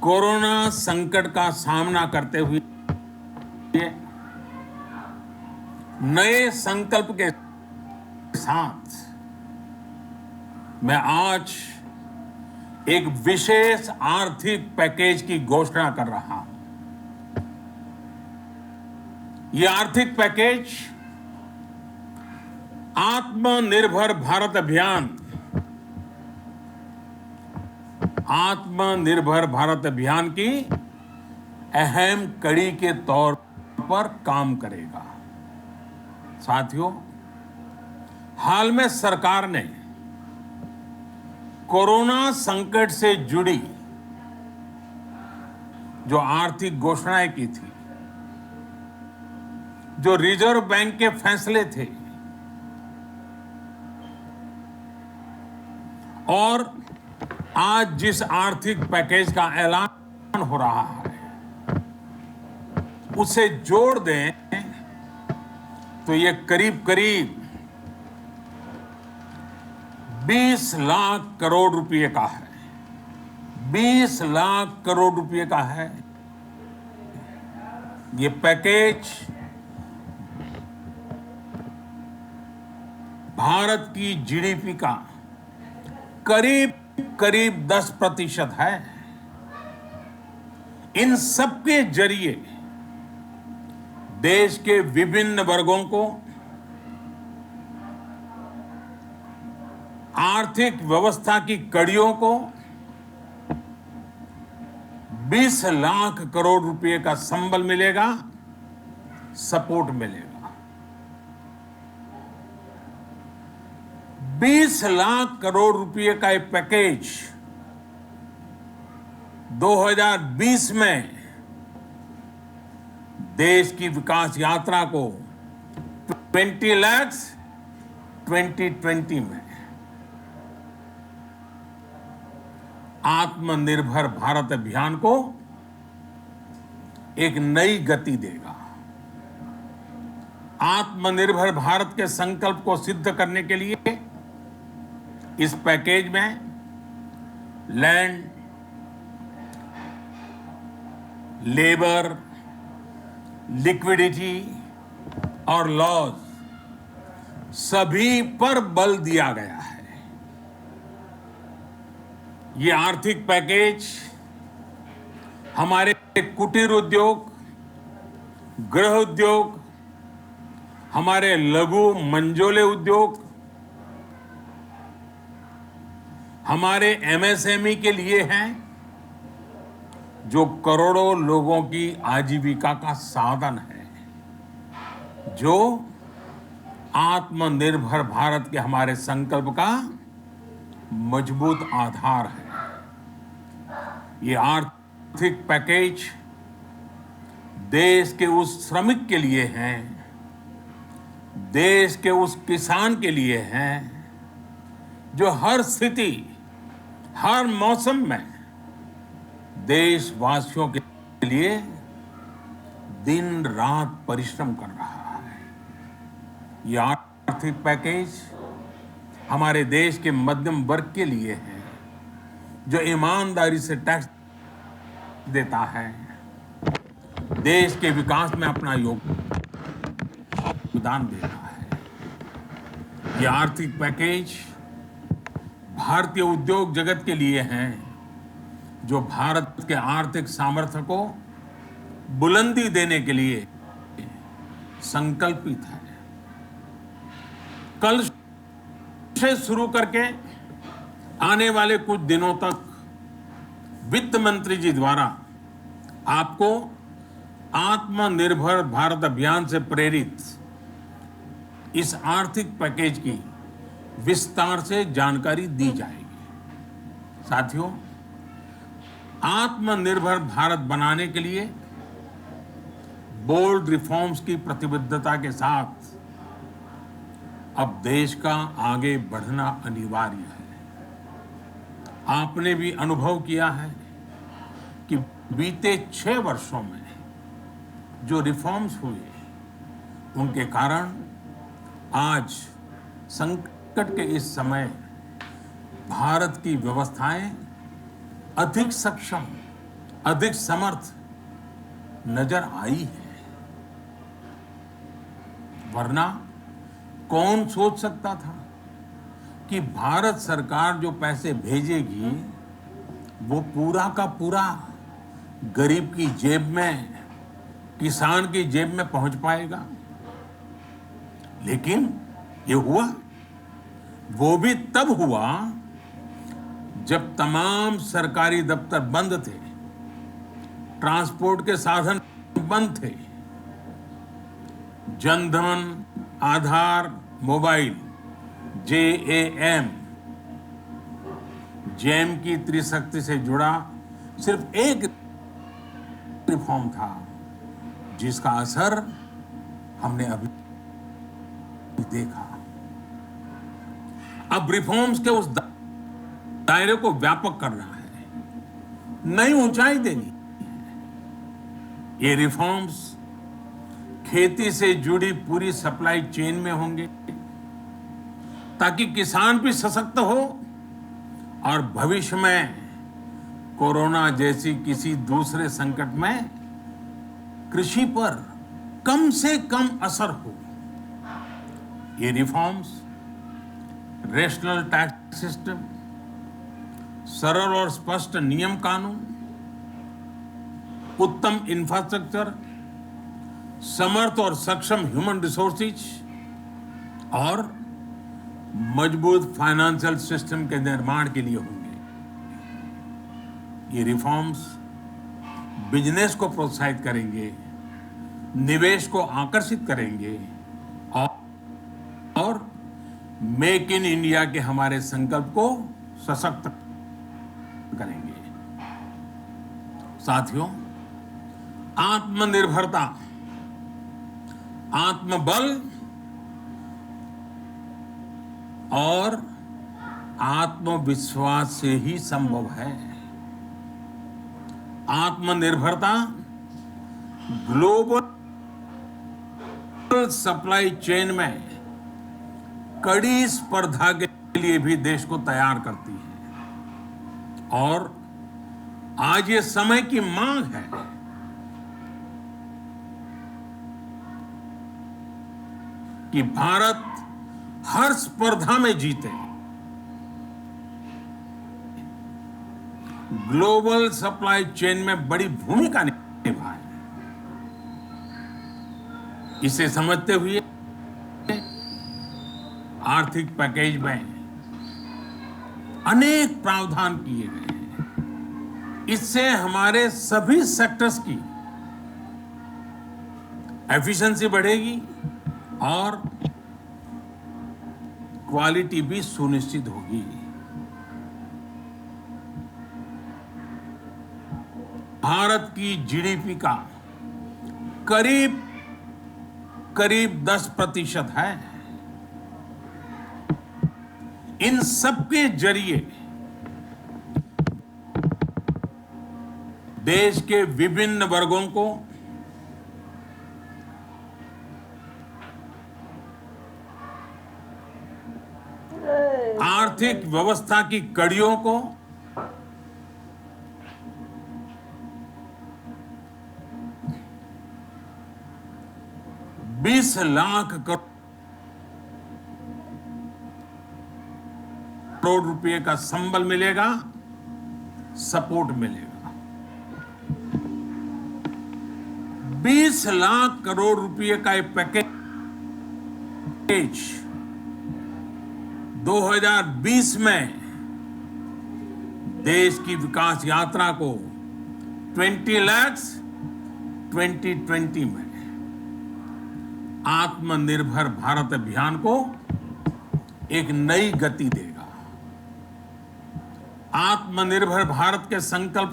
Corona संकट का सामना करते हुए नए संकल्प के साथ मैं आज एक विशेष आर्थिक पैकेज की घोषणा कर रहा हूं। यह आर्थिक पैकेज आत्मनिर्भर भारत अभियान की अहम कड़ी के तौर पर काम करेगा। साथियों, हाल में सरकार ने कोरोना संकट से जुड़ी जो आर्थिक घोषणाएं की थी, जो रिजर्व बैंक के फैसले थे और आज जिस आर्थिक पैकेज का ऐलान हो रहा है उसे जोड़ दें तो ये करीब करीब 20 लाख करोड़ रुपए का है। 20 लाख करोड़ रुपए का है ये पैकेज। भारत की जीडीपी का करीब 10% है। इन सबके जरिए देश के विभिन्न वर्गों को आर्थिक व्यवस्था की कड़ियों को 20 लाख करोड़ रुपए का संबल मिलेगा, सपोर्ट मिलेगा। 20 लाख करोड़ रुपए का एक पैकेज 2020 में देश की विकास यात्रा को 20 लाख 2020 में आत्मनिर्भर भारत अभियान को एक नई गति देगा। आत्मनिर्भर भारत के संकल्प को सिद्ध करने के लिए इस पैकेज में लैंड, लेबर, लिक्विडिटी और लॉज सभी पर बल दिया गया है। ये आर्थिक पैकेज हमारे कुटीर उद्योग, गृह उद्योग, हमारे लघु मंझोले उद्योग, हमारे एमएसएमई के लिए हैं जो करोड़ों लोगों की आजीविका का साधन है, जो आत्मनिर्भर भारत के हमारे संकल्प का मजबूत आधार है। ये आर्थिक पैकेज देश के उस श्रमिक के लिए है, देश के उस किसान के लिए है जो हर स्थिति, हर मौसम में देशवासियों के लिए दिन रात परिश्रम कर रहा है। यह आर्थिक पैकेज हमारे देश के मध्यम वर्ग के लिए है जो ईमानदारी से टैक्स देता है, देश के विकास में अपना योगदान देता है। यह आर्थिक पैकेज भारतीय उद्योग जगत के लिए है जो भारत के आर्थिक सामर्थ्य को बुलंदी देने के लिए संकल्पित है। कल से शुरू करके आने वाले कुछ दिनों तक वित्त मंत्री जी द्वारा आपको आत्मनिर्भर भारत अभियान से प्रेरित इस आर्थिक पैकेज की विस्तार से जानकारी दी जाएगी। साथियों, आत्मनिर्भर भारत बनाने के लिए बोल्ड रिफॉर्म्स की प्रतिबद्धता के साथ अब देश का आगे बढ़ना अनिवार्य है। आपने भी अनुभव किया है कि बीते 6 वर्षों में जो रिफॉर्म्स हुए उनके कारण आज संकट के इस समय भारत की व्यवस्थाएं अधिक सक्षम, अधिक समर्थ नजर आई है। वरना कौन सोच सकता था कि भारत सरकार जो पैसे भेजेगी वो पूरा का पूरा गरीब की जेब में, किसान की जेब में पहुंच पाएगा। लेकिन ये हुआ, वो भी तब हुआ जब तमाम सरकारी दफ्तर बंद थे, ट्रांसपोर्ट के साधन बंद थे। जनधन, आधार, मोबाइल, JAM, जैम की त्रिशक्ति से जुड़ा सिर्फ एक रिफॉर्म था जिसका असर हमने अभी देखा। अब रिफॉर्म्स के उस दायरे को व्यापक करना है, नई ऊंचाई देनी है। ये रिफॉर्म्स खेती से जुड़ी पूरी सप्लाई चेन में होंगे ताकि किसान भी सशक्त हो और भविष्य में कोरोना जैसी किसी दूसरे संकट में कृषि पर कम से कम असर हो। ये रिफॉर्म्स रेशनल टैक्स सिस्टम, सरल और स्पष्ट नियम कानून, उत्तम इंफ्रास्ट्रक्चर, समर्थ और सक्षम ह्यूमन रिसोर्सेज और मजबूत फाइनेंशियल सिस्टम के निर्माण के लिए होंगे। ये रिफॉर्म्स बिजनेस को प्रोत्साहित करेंगे, निवेश को आकर्षित करेंगे और मेक इन इंडिया के हमारे संकल्प को सशक्त करेंगे। साथियों, आत्मनिर्भरता, आत्मबल और आत्मविश्वास से ही संभव है। आत्मनिर्भरता ग्लोबल सप्लाई चेन में कड़ी स्पर्धा के लिए भी देश को तैयार करती है और आज ये समय की मांग है कि भारत हर स्पर्धा में जीते, ग्लोबल सप्लाई चेन में बड़ी भूमिका निभाए। इसे समझते हुए आर्थिक पैकेज में अनेक प्रावधान किए गए हैं। इससे हमारे सभी सेक्टर्स की एफिशिएंसी बढ़ेगी और क्वालिटी भी सुनिश्चित होगी। भारत की जीडीपी का करीब 10% है। इन सबके जरिए देश के विभिन्न वर्गों को आर्थिक व्यवस्था की कड़ियों को $20 लाख करोड़ रुपए का संबल मिलेगा, सपोर्ट मिलेगा। 20 लाख करोड़ रुपए का एक पैकेज 2020 में देश की विकास यात्रा को 20 लाख 2020 में आत्मनिर्भर भारत अभियान को एक नई गति देगा। आत्मनिर्भर भारत के संकल्प